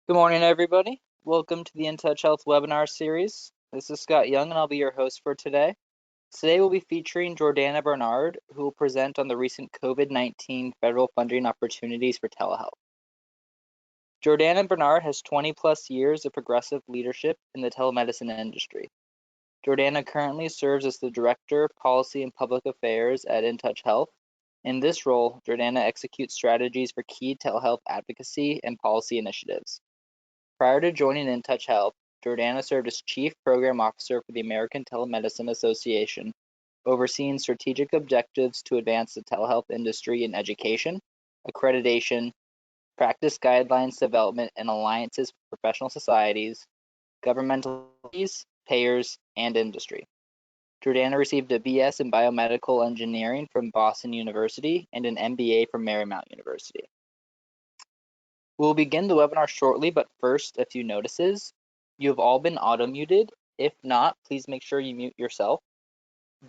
Good morning, everybody. Welcome to the InTouch Health webinar series. This is Scott Young, and I'll be your host for today. Today, we'll be featuring Jordana Bernard, who will present on the recent COVID-19 federal funding opportunities for telehealth. Jordana Bernard has 20 plus years of progressive leadership in the telemedicine industry. Jordana currently serves as the Director of Policy and Public Affairs at InTouch Health. In this role, Jordana executes strategies for key telehealth advocacy and policy initiatives. Prior to joining InTouch Health, Jordana served as Chief Program Officer for the American Telemedicine Association, overseeing strategic objectives to advance the telehealth industry in education, accreditation, practice guidelines development, and alliances with professional societies, governmental entities, payers, and industry. Jordana received a BS in Biomedical Engineering from Boston University and an MBA from Marymount University. We'll begin the webinar shortly, but first, a few notices. You have all been auto-muted. If not, please make sure you mute yourself.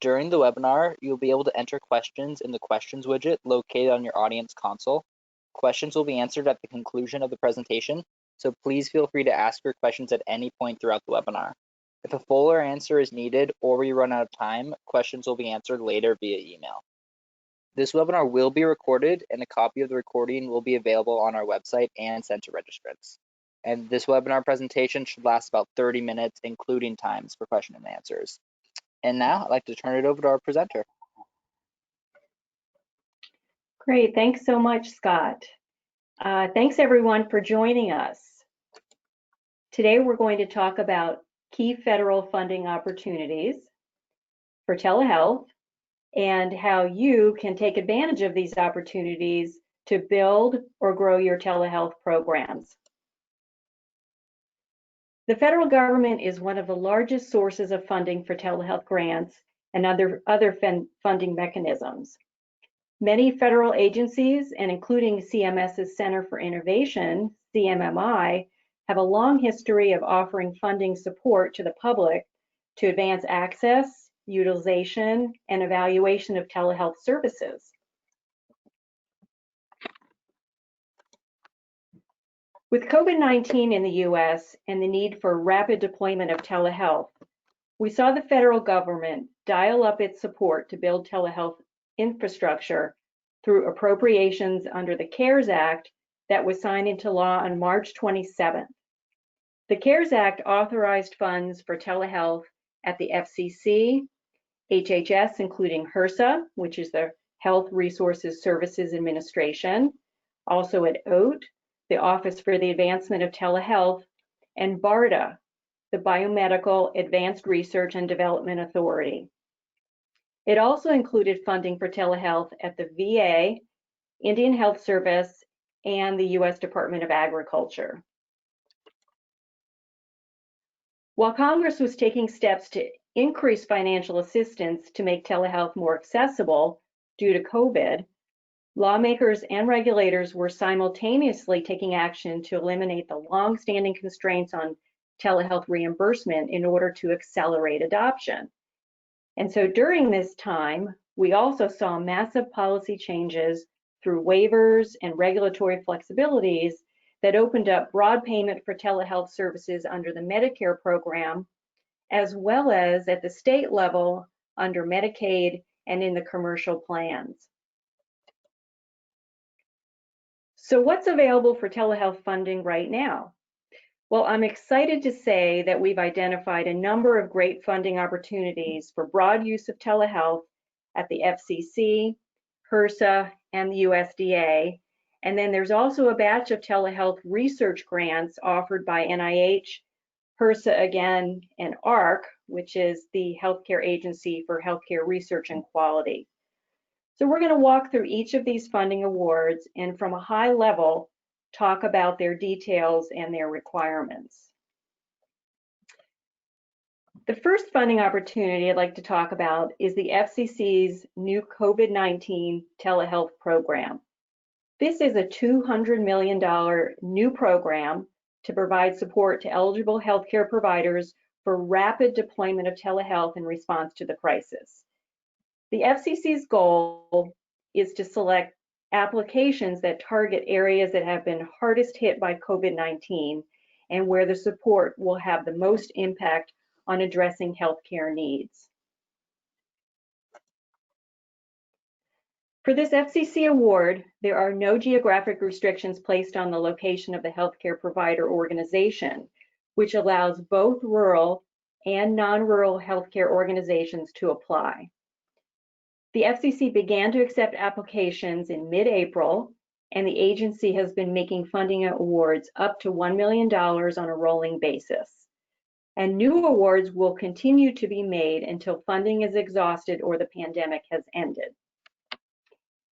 During the webinar, you'll be able to enter questions in the questions widget located on your audience console. Questions will be answered at the conclusion of the presentation, so please feel free to ask your questions at any point throughout the webinar. If a fuller answer is needed or we run out of time, questions will be answered later via email. This webinar will be recorded, and a copy of the recording will be available on our website and sent to registrants. And this webinar presentation should last about 30 minutes, including times for question and answers. And now I'd like to turn it over to our presenter. Great, thanks so much, Scott. Thanks everyone for joining us. Today we're going to talk about key federal funding opportunities for telehealth and how you can take advantage of these opportunities to build or grow your telehealth programs. The federal government is one of the largest sources of funding for telehealth grants and other funding mechanisms. Many federal agencies, and including CMS's Center for Innovation, CMMI, have a long history of offering funding support to the public to advance access, utilization, and evaluation of telehealth services. With COVID-19 in the US and the need for rapid deployment of telehealth, we saw the federal government dial up its support to build telehealth infrastructure through appropriations under the CARES Act that was signed into law on March 27th. The CARES Act authorized funds for telehealth at the FCC, HHS, including HRSA, which is the Health Resources Services Administration, also at OAT, the Office for the Advancement of Telehealth, and BARDA, the Biomedical Advanced Research and Development Authority. It also included funding for telehealth at the VA, Indian Health Service, and the US Department of Agriculture. While Congress was taking steps to increase financial assistance to make telehealth more accessible due to COVID, lawmakers and regulators were simultaneously taking action to eliminate the long-standing constraints on telehealth reimbursement in order to accelerate adoption. And so during this time, we also saw massive policy changes through waivers and regulatory flexibilities that opened up broad payment for telehealth services under the Medicare program, as well as at the state level under Medicaid and in the commercial plans. So what's available for telehealth funding right now? Well, I'm excited to say that we've identified a number of great funding opportunities for broad use of telehealth at the FCC, HRSA, and the USDA. And then there's also a batch of telehealth research grants offered by NIH, HRSA again, and AHRQ, which is the Healthcare Agency for Healthcare Research and Quality. So we're going to walk through each of these funding awards and from a high level, talk about their details and their requirements. The first funding opportunity I'd like to talk about is the FCC's new COVID-19 telehealth program. This is a $200 million new program to provide support to eligible healthcare providers for rapid deployment of telehealth in response to the crisis. The FCC's goal is to select applications that target areas that have been hardest hit by COVID-19 and where the support will have the most impact on addressing healthcare needs. For this FCC award, there are no geographic restrictions placed on the location of the healthcare provider organization, which allows both rural and non-rural healthcare organizations to apply. The FCC began to accept applications in mid-April, and the agency has been making funding awards up to $1 million on a rolling basis. And new awards will continue to be made until funding is exhausted or the pandemic has ended.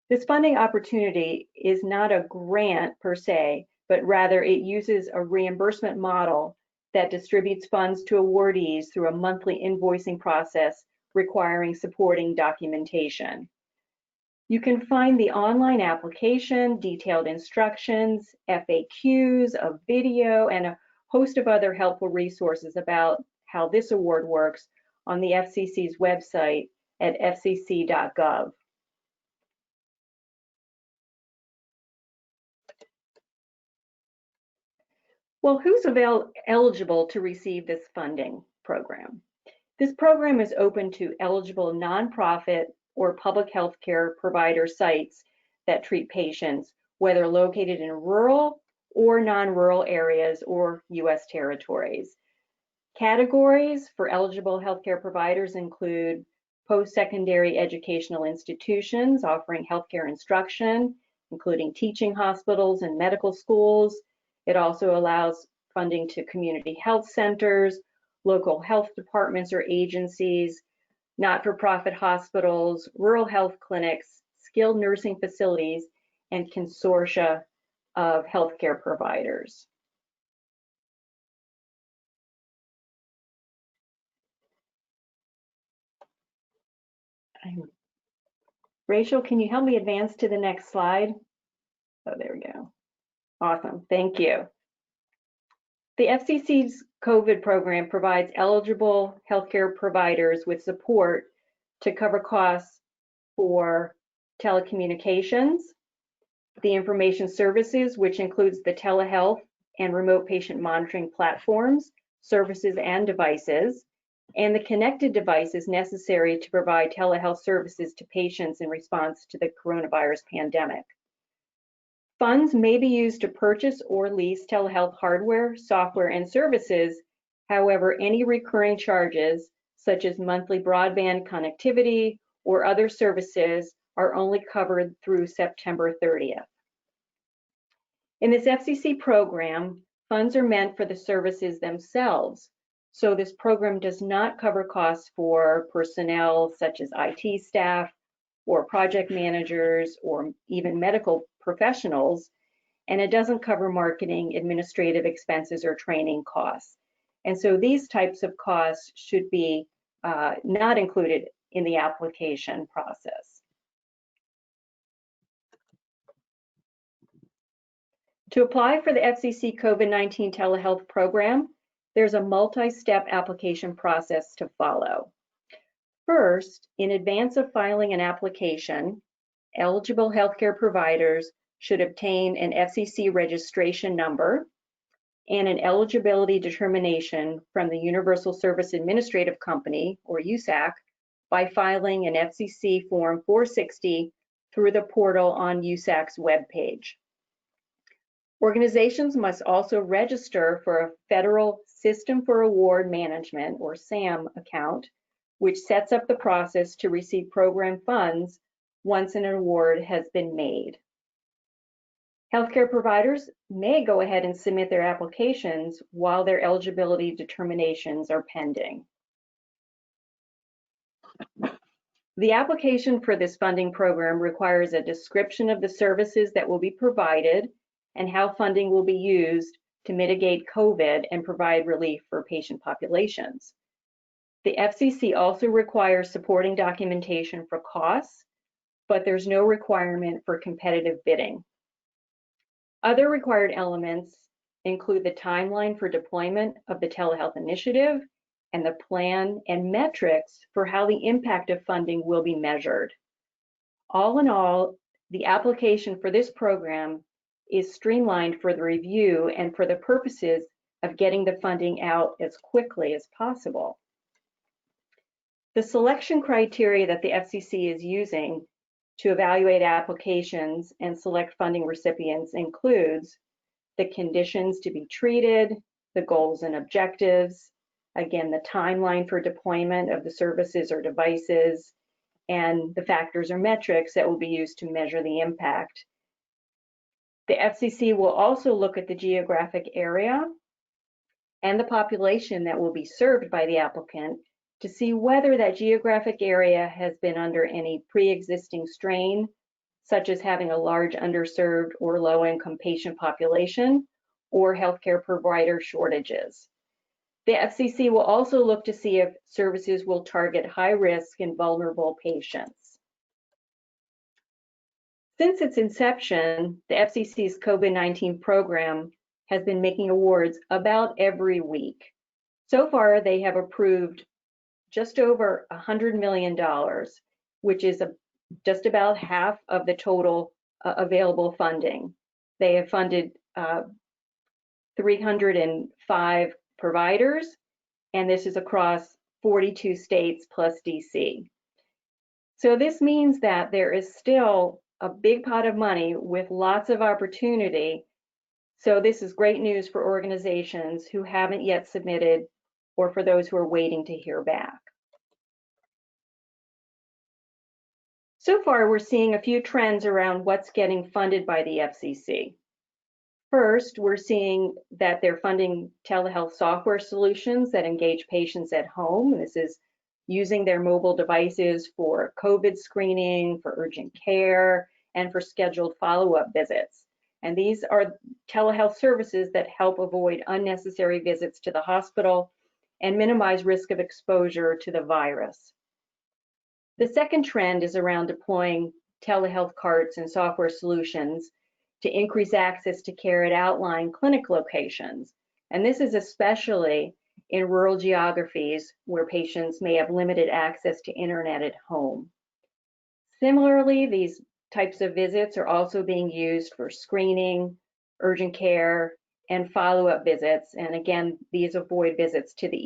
This funding opportunity is not a grant per se, but rather it uses a reimbursement model that distributes funds to awardees through a monthly invoicing process requiring supporting documentation. You can find the online application, detailed instructions, FAQs, a video, and a host of other helpful resources about how this award works on the FCC's website at fcc.gov. Well, who's eligible to receive this funding program? This program is open to eligible nonprofit or public health care provider sites that treat patients, whether located in rural or non-rural areas or U.S. territories. Categories for eligible healthcare providers include post-secondary educational institutions offering healthcare instruction, including teaching hospitals and medical schools. It also allows funding to community health centers, local health departments or agencies, not-for-profit hospitals, rural health clinics, skilled nursing facilities, and consortia of healthcare providers. Rachel, can you help me advance to the next slide? Oh, there we go. Awesome, thank you. The FCC's COVID program provides eligible healthcare providers with support to cover costs for telecommunications, the information services, which includes the telehealth and remote patient monitoring platforms, services, and devices, and the connected devices necessary to provide telehealth services to patients in response to the coronavirus pandemic. Funds may be used to purchase or lease telehealth hardware, software, and services. However, any recurring charges, such as monthly broadband connectivity or other services, are only covered through September 30th. In this FCC program, funds are meant for the services themselves. So this program does not cover costs for personnel such as IT staff or project managers or even medical professionals, and it doesn't cover marketing, administrative expenses, or training costs. And so these types of costs should be not included in the application process. To apply for the FCC COVID-19 telehealth program, there's a multi-step application process to follow. First, in advance of filing an application, eligible healthcare providers should obtain an FCC registration number and an eligibility determination from the Universal Service Administrative Company, or USAC, by filing an FCC Form 460 through the portal on USAC's webpage. Organizations must also register for a Federal System for Award Management, or SAM, account, which sets up the process to receive program funds once an award has been made. Healthcare providers may go ahead and submit their applications while their eligibility determinations are pending. The application for this funding program requires a description of the services that will be provided and how funding will be used to mitigate COVID and provide relief for patient populations. The FCC also requires supporting documentation for costs, but there's no requirement for competitive bidding. Other required elements include the timeline for deployment of the telehealth initiative and the plan and metrics for how the impact of funding will be measured. All in all, the application for this program is streamlined for the review and for the purposes of getting the funding out as quickly as possible. The selection criteria that the FCC is using to evaluate applications and select funding recipients includes the conditions to be treated, the goals and objectives, again, the timeline for deployment of the services or devices, and the factors or metrics that will be used to measure the impact. The FCC will also look at the geographic area and the population that will be served by the applicant to see whether that geographic area has been under any pre-existing strain, such as having a large underserved or low-income patient population or healthcare provider shortages. The FCC will also look to see if services will target high-risk and vulnerable patients. Since its inception, the FCC's COVID-19 program has been making awards about every week. So far, they have approved just over $100 million, which is just about half of the total available funding. They have funded 305 providers, and this is across 42 states plus DC. So this means that there is still a big pot of money with lots of opportunity. So this is great news for organizations who haven't yet submitted or for those who are waiting to hear back. So far, we're seeing a few trends around what's getting funded by the FCC. First, we're seeing that they're funding telehealth software solutions that engage patients at home. This is using their mobile devices for COVID screening, for urgent care, and for scheduled follow-up visits. And these are telehealth services that help avoid unnecessary visits to the hospital and minimize risk of exposure to the virus. The second trend is around deploying telehealth carts and software solutions to increase access to care at outlying clinic locations. And this is especially in rural geographies where patients may have limited access to internet at home. Similarly, these types of visits are also being used for screening, urgent care, and follow-up visits. And again, these avoid visits to the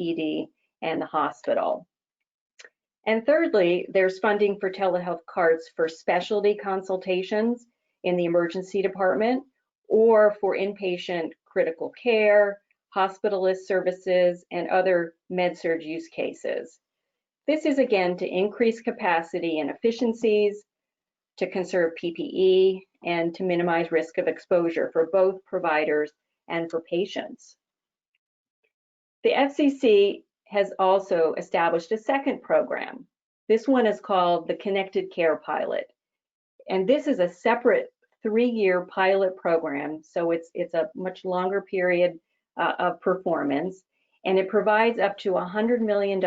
ED and the hospital. And thirdly, there's funding for telehealth carts for specialty consultations in the emergency department or for inpatient critical care, hospitalist services, and other med-surg use cases. This is again to increase capacity and efficiencies, to conserve PPE, and to minimize risk of exposure for both providers and for patients. The FCC has also established a second program. This one is called the Connected Care Pilot. And this is a separate 3-year pilot program, so it's a much longer period of performance, and it provides up to $100 million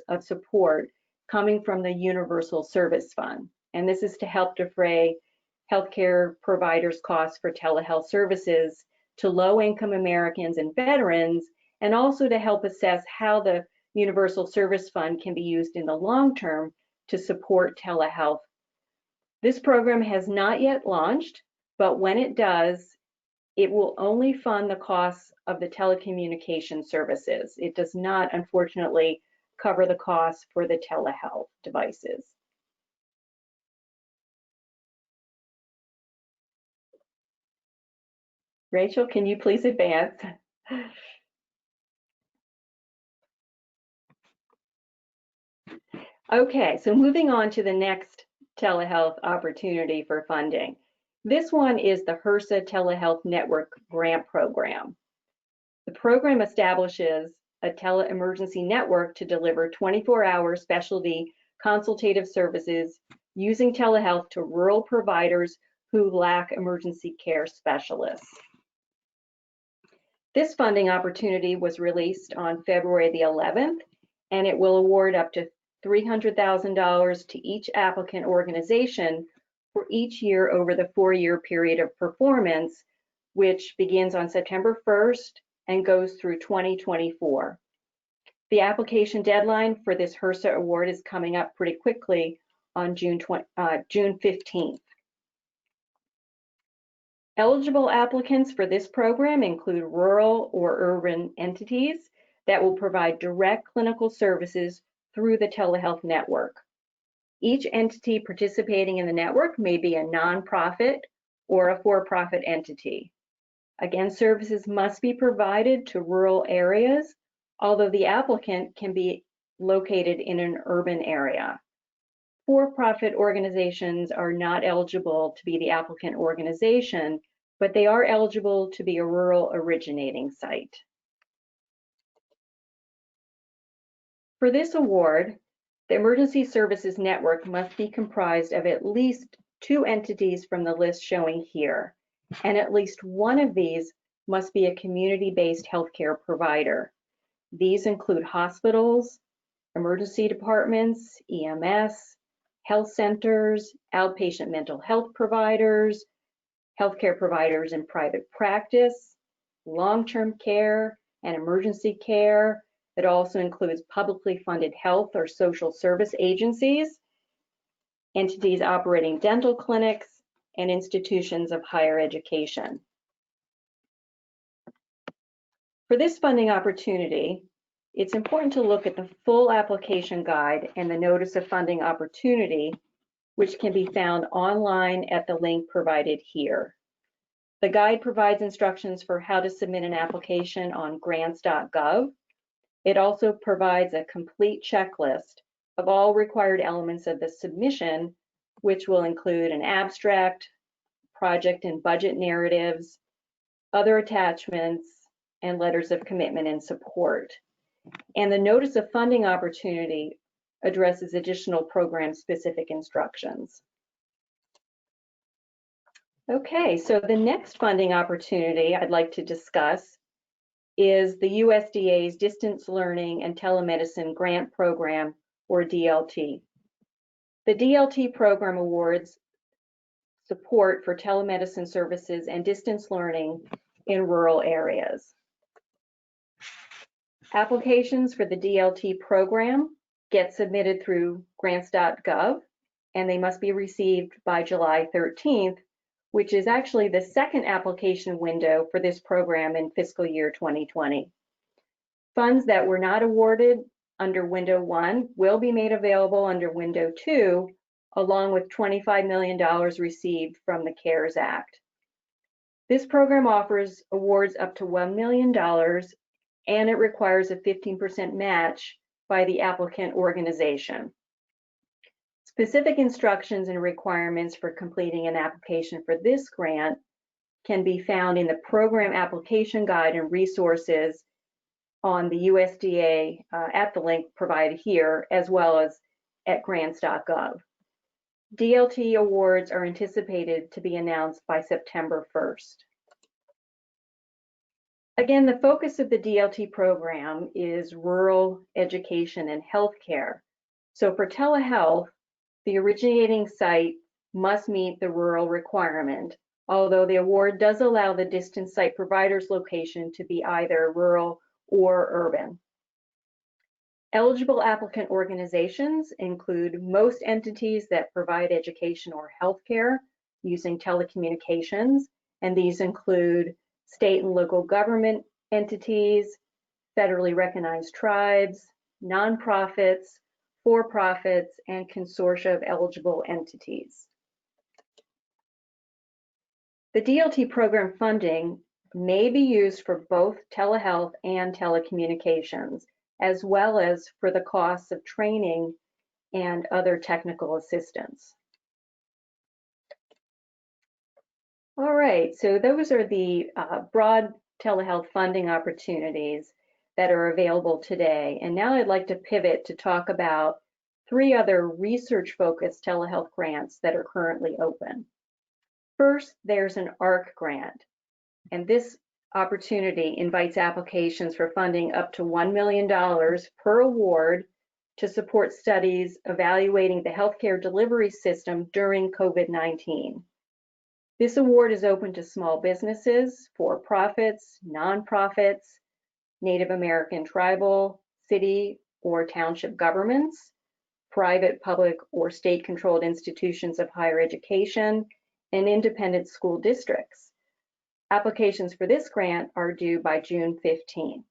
of support coming from the Universal Service Fund. And this is to help defray healthcare providers' costs for telehealth services to low-income Americans and veterans, and also to help assess how the Universal Service Fund can be used in the long term to support telehealth. This program has not yet launched, but when it does, it will only fund the costs of the telecommunication services. It does not, unfortunately, cover the costs for the telehealth devices. Rachel, can you please advance? Okay, so moving on to the next telehealth opportunity for funding. This one is the HRSA Telehealth Network Grant Program. The program establishes a tele-emergency network to deliver 24-hour specialty consultative services using telehealth to rural providers who lack emergency care specialists. This funding opportunity was released on February the 11th, and it will award up to $300,000 to each applicant organization for each year over the 4-year period of performance, which begins on September 1st and goes through 2024. The application deadline for this HRSA award is coming up pretty quickly on June 15th. Eligible applicants for this program include rural or urban entities that will provide direct clinical services through the telehealth network. Each entity participating in the network may be a nonprofit or a for-profit entity. Again, services must be provided to rural areas, although the applicant can be located in an urban area. For-profit organizations are not eligible to be the applicant organization, but they are eligible to be a rural originating site. For this award, the Emergency Services Network must be comprised of at least 2 entities from the list showing here, and at least one of these must be a community-based healthcare provider. These include hospitals, emergency departments, EMS, health centers, outpatient mental health providers, healthcare providers in private practice, long-term care, and emergency care. It also includes publicly funded health or social service agencies, entities operating dental clinics, and institutions of higher education. For this funding opportunity, it's important to look at the full application guide and the notice of funding opportunity, which can be found online at the link provided here. The guide provides instructions for how to submit an application on grants.gov. It also provides a complete checklist of all required elements of the submission, which will include an abstract, project and budget narratives, other attachments, and letters of commitment and support. And the notice of funding opportunity addresses additional program-specific instructions. Okay, so the next funding opportunity I'd like to discuss is the USDA's Distance Learning and Telemedicine Grant Program, or DLT. The DLT program awards support for telemedicine services and distance learning in rural areas. Applications for the DLT program get submitted through grants.gov, and they must be received by July 13th, which is actually the second application window for this program in fiscal year 2020. Funds that were not awarded under Window 1 will be made available under Window 2, along with $25 million received from the CARES Act. This program offers awards up to $1 million, and it requires a 15% match by the applicant organization. Specific instructions and requirements for completing an application for this grant can be found in the program application guide and resources on the USDA at the link provided here, as well as at grants.gov. DLT awards are anticipated to be announced by September 1st. Again, the focus of the DLT program is rural education and healthcare. So for telehealth, the originating site must meet the rural requirement, although the award does allow the distance site provider's location to be either rural or urban. Eligible applicant organizations include most entities that provide education or healthcare using telecommunications, and these include state and local government entities, federally recognized tribes, nonprofits, for-profits, and consortia of eligible entities. The DLT program funding may be used for both telehealth and telecommunications, as well as for the costs of training and other technical assistance. All right, so those are the broad telehealth funding opportunities that are available today. And now I'd like to pivot to talk about 3 other research-focused telehealth grants that are currently open. First, there's an ARC grant, and this opportunity invites applications for funding up to $1 million per award to support studies evaluating the healthcare delivery system during COVID-19. This award is open to small businesses, for-profits, nonprofits, Native American tribal, city, or township governments, private, public, or state-controlled institutions of higher education, and independent school districts. Applications for this grant are due by June 15th.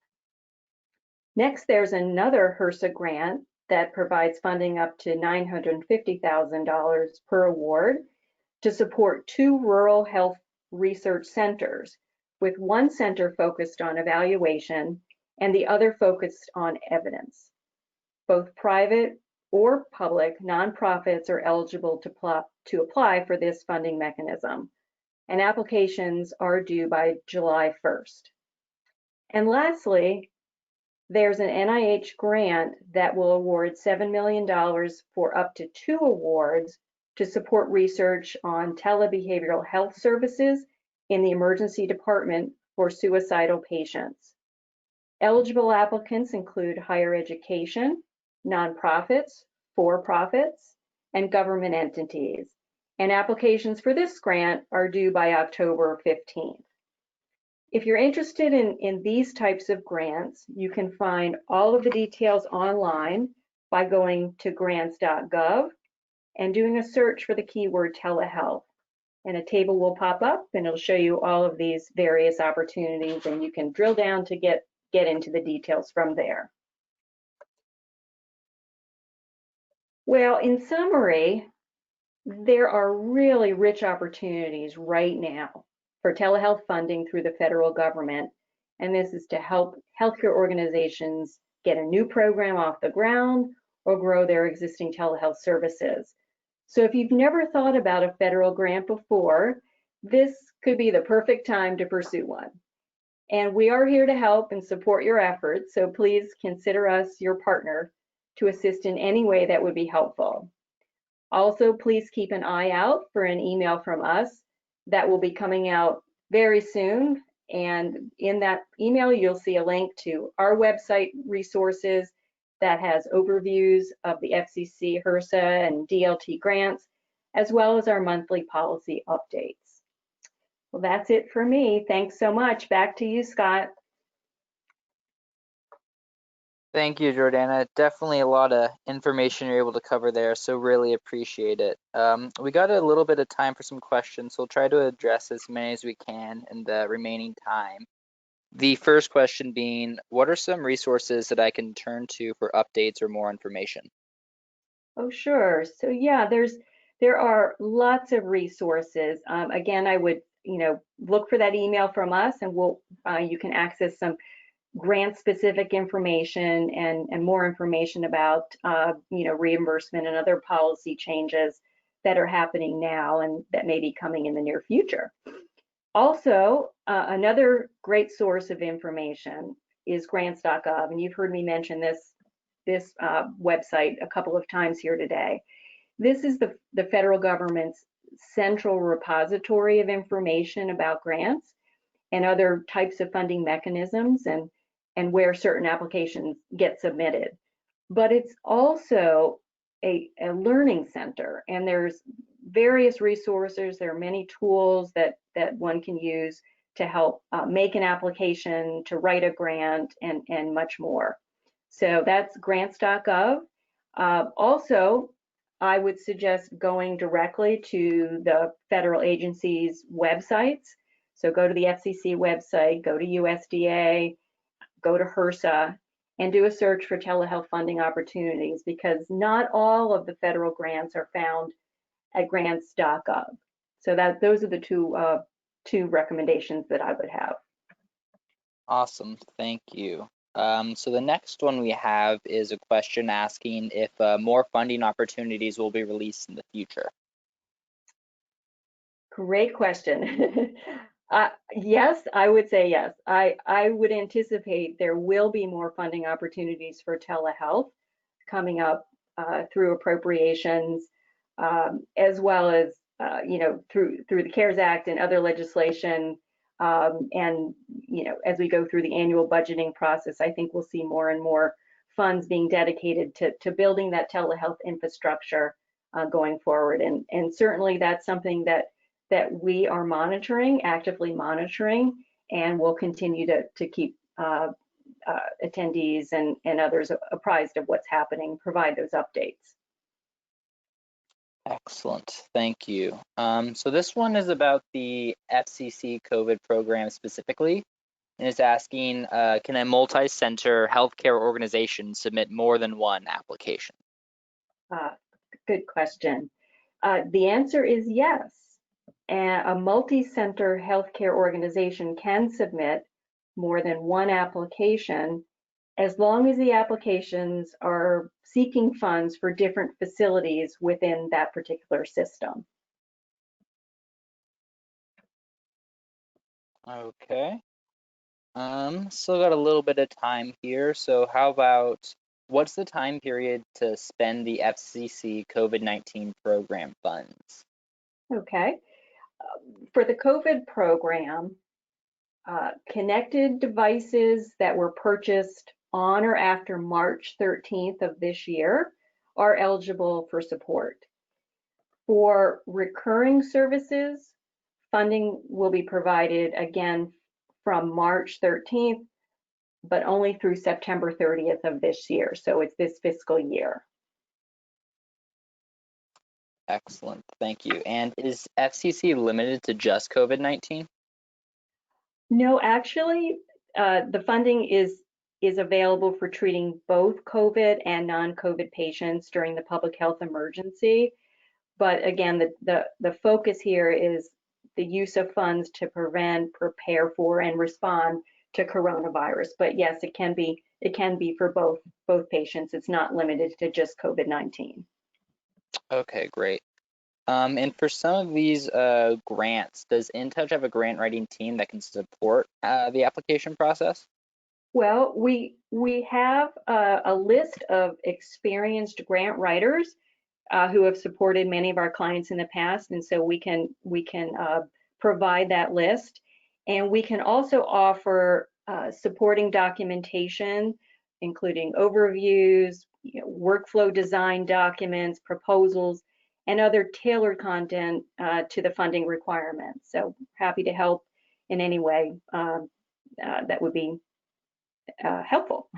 Next, there's another HRSA grant that provides funding up to $950,000 per award to support 2 rural health research centers, with one center focused on evaluation and the other focused on evidence. Both private or public nonprofits are eligible to apply for this funding mechanism, and applications are due by July 1st. And lastly, there's an NIH grant that will award $7 million for up to 2 awards to support research on telebehavioral health services in the emergency department for suicidal patients. Eligible applicants include higher education, nonprofits, for-profits, and government entities. And applications for this grant are due by October 15th. If you're interested in these types of grants, you can find all of the details online by going to grants.gov and doing a search for the keyword telehealth. And a table will pop up and it'll show you all of these various opportunities, and you can drill down to get into the details from there. Well, in summary, there are really rich opportunities right now for telehealth funding through the federal government, and this is to help healthcare organizations get a new program off the ground or grow their existing telehealth services. So if you've never thought about a federal grant before, this could be the perfect time to pursue one. And we are here to help and support your efforts, so please consider us your partner to assist in any way that would be helpful. Also, please keep an eye out for an email from us that will be coming out very soon. And in that email, you'll see a link to our website resources that has overviews of the FCC, HRSA, and DLT grants, as well as our monthly policy updates. Well, that's it for me. Thanks so much. Back to you, Scott. Thank you, Jordana. Definitely a lot of information you're able to cover there, so really appreciate it. We got a little bit of time for some questions, so we'll try to address as many as we can in the remaining time. The first question being, what are some resources that I can turn to for updates or more information? Oh, sure. So yeah, there are lots of resources. Again, I would look for that email from us, and you can access some grant-specific information and more information about reimbursement and other policy changes that are happening now and that may be coming in the near future. Also, another great source of information is grants.gov, and you've heard me mention this website a couple of times here today. This is the federal government's central repository of information about grants and other types of funding mechanisms and where certain applications get submitted. But it's also a learning center, and there's various resources. There are many tools that one can use to help make an application, to write a grant, and much more. So that's grants.gov. Also, I would suggest going directly to the federal agencies' websites. So go to the FCC website, go to USDA, go to HRSA, and do a search for telehealth funding opportunities, because not all of the federal grants are found at grants.gov. So those are the two recommendations that I would have. Awesome, thank you. So the next one we have is a question asking if more funding opportunities will be released in the future. Great question. Yes, I would say yes. I would anticipate there will be more funding opportunities for telehealth coming up through appropriations, as well as through the CARES Act and other legislation. And as we go through the annual budgeting process, I think we'll see more and more funds being dedicated to building that telehealth infrastructure going forward. And certainly that's something that we are actively monitoring, and we'll continue to keep attendees and others apprised of what's happening, provide those updates. Excellent, thank you. So this one is about the FCC COVID program specifically, and it's asking, can a multi-center healthcare organization submit more than one application? Uh, Good question. The answer is yes. A multi-center healthcare organization can submit more than one application as long as the applications are seeking funds for different facilities within that particular system. Okay. Still got a little bit of time here, so how about what's the time period to spend the FCC COVID-19 program funds? Okay. For the COVID program, connected devices that were purchased on or after March 13th of this year are eligible for support. For recurring services, funding will be provided again from March 13th, but only through September 30th of this year. So it's this fiscal year. Excellent, thank you. And is FCC limited to just COVID-19? No, actually, the funding is available for treating both COVID and non-COVID patients during the public health emergency. But again, the focus here is the use of funds to prevent, prepare for, and respond to coronavirus. But yes, it can be for both patients. It's not limited to just COVID-19. Okay, great. And for some of these grants, does InTouch have a grant writing team that can support the application process? Well, we have a list of experienced grant writers who have supported many of our clients in the past, and so we can provide that list, and we can also offer supporting documentation, including overviews, workflow design documents, proposals, and other tailored content to the funding requirements. So happy to help in any way that would be helpful.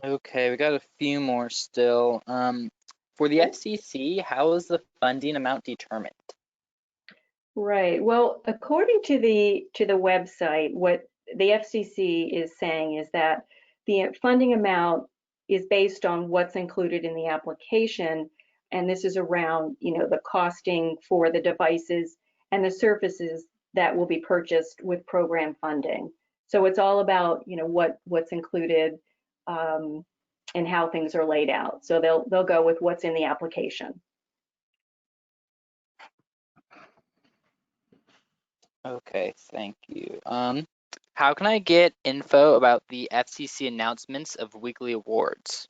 Okay, we got a few more still. For the Okay. FCC, how is the funding amount determined? Right. Well, according to the website, what the FCC is saying is that the funding amount is based on what's included in the application, and this is around, the costing for the devices and the services that will be purchased with program funding. So it's all about, what's included and how things are laid out. So they'll go with what's in the application. Okay, thank you. How can I get info about the FCC announcements of weekly awards?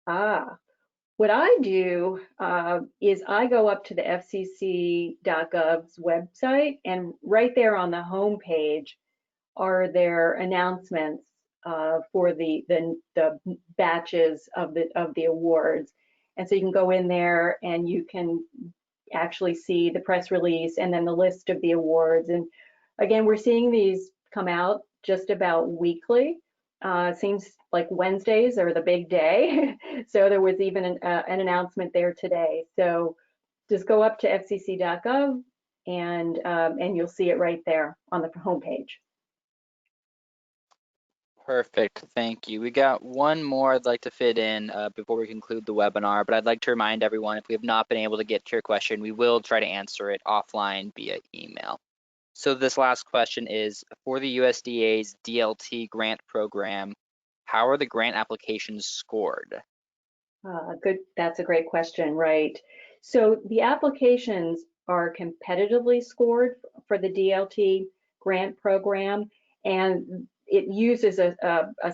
Ah, what I do is I go up to the fcc.gov's website, and right there on the home page are their announcements for the batches of the awards. And so you can go in there and you can actually see the press release and then the list of the awards. And again, we're seeing these come out just about weekly. Seems like Wednesdays are the big day. So there was even an announcement there today. So just go up to fcc.gov and you'll see it right there on the homepage. Perfect, thank you. We got one more I'd like to fit in before we conclude the webinar, but I'd like to remind everyone if we have not been able to get to your question, we will try to answer it offline via email. So this last question is, for the USDA's DLT grant program, how are the grant applications scored? Good, that's a great question, right? So the applications are competitively scored for the DLT grant program, and it uses a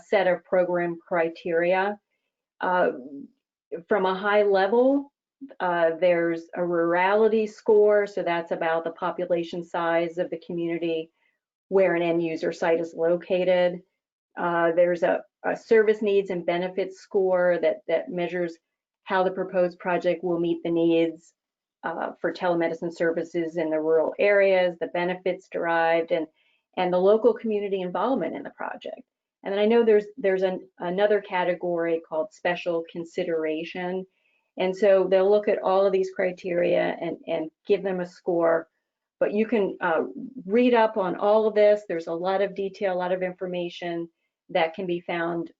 set of program criteria. Uh, from a high level, there's a rurality score, so that's about the population size of the community where an end user site is located. There's a service needs and benefits score that measures how the proposed project will meet the needs for telemedicine services in the rural areas, the benefits derived, and the local community involvement in the project. And then I know there's another category called special consideration. And so they'll look at all of these criteria and give them a score. But you can read up on all of this. There's a lot of detail, a lot of information that can be found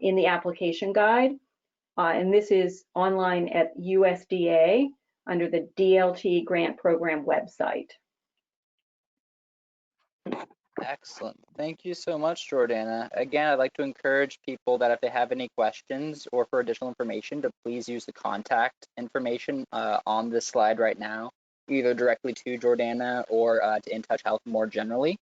in the application guide. And this is online at USDA under the DLT Grant Program website. Excellent. Thank you so much, Jordana. Again, I'd like to encourage people that if they have any questions or for additional information, to please use the contact information on this slide right now, either directly to Jordana or to InTouch Health more generally.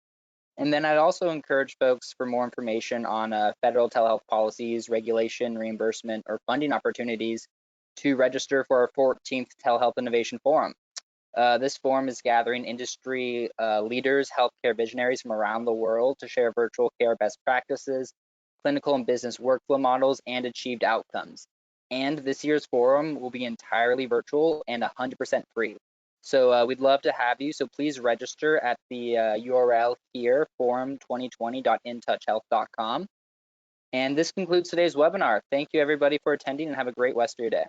And then I'd also encourage folks for more information on federal telehealth policies, regulation, reimbursement, or funding opportunities to register for our 14th Telehealth Innovation Forum. This forum is gathering industry leaders, healthcare visionaries from around the world to share virtual care best practices, clinical and business workflow models, and achieved outcomes. And this year's forum will be entirely virtual and 100% free. So we'd love to have you. So please register at the URL here, forum2020.intouchhealth.com. And this concludes today's webinar. Thank you everybody for attending and have a great rest of your day.